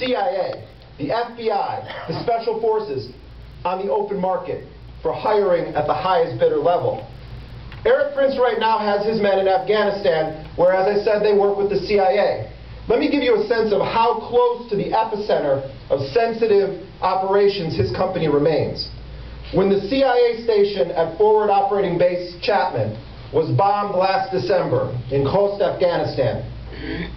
CIA, the FBI, the Special Forces on the open market for hiring at the highest bidder level. Erik Prince right now has his men in Afghanistan, where, as I said, they work with the CIA. Let me give you a sense of how close to the epicenter of sensitive operations his company remains. When the CIA station at Forward Operating Base Chapman was bombed last December in Khost, Afghanistan,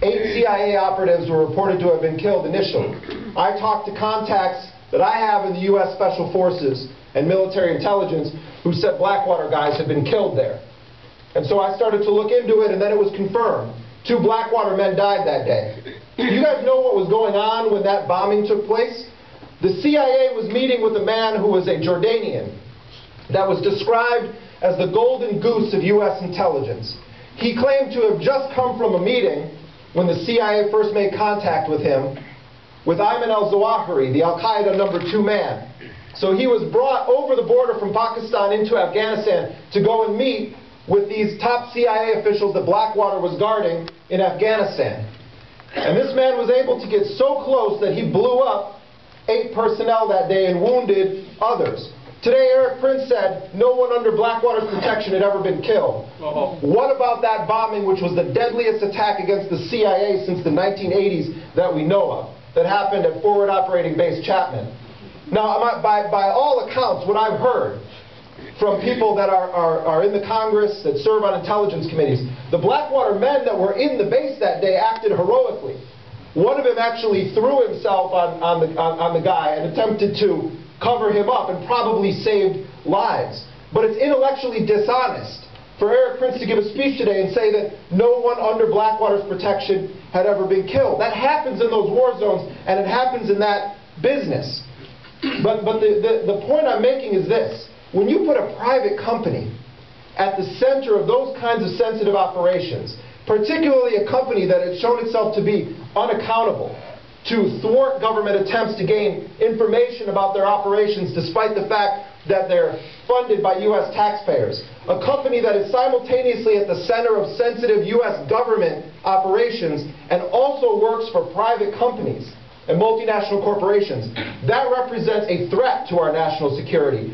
8 CIA operatives were reported to have been killed initially. I talked to contacts that I have in the U.S. Special Forces and military intelligence who said Blackwater guys had been killed there. And so I started to look into it, and then it was confirmed. 2 Blackwater men died that day. You guys know what was going on when that bombing took place? The CIA was meeting with a man who was a Jordanian that was described as the golden goose of U.S. intelligence. He claimed to have just come from a meeting when the CIA first made contact with him with Ayman al-Zawahiri, the al-Qaeda #2 man. So he was brought over the border from Pakistan into Afghanistan to go and meet with these top CIA officials that Blackwater was guarding in Afghanistan. And this man was able to get so close that he blew up 8 personnel that day and wounded others. Today, Erik Prince said no one under Blackwater's protection had ever been killed. What about that bombing, which was the deadliest attack against the CIA since the 1980s that we know of, that happened at Forward Operating Base Chapman? Now, by all accounts, what I've heard from people that are in the Congress, that serve on intelligence committees, the Blackwater men that were in the base that day acted heroically. One of them actually threw himself on the guy and attempted to cover him up and probably saved lives. But it's intellectually dishonest for Erik Prince to give a speech today and say that no one under Blackwater's protection had ever been killed. That happens in those war zones, and it happens in that business. But the point I'm making is this. When you put a private company at the center of those kinds of sensitive operations, particularly a company that has shown itself to be unaccountable, to thwart government attempts to gain information about their operations despite the fact that they're funded by U.S. taxpayers, a company that is simultaneously at the center of sensitive U.S. government operations and also works for private companies and multinational corporations, that represents a threat to our national security.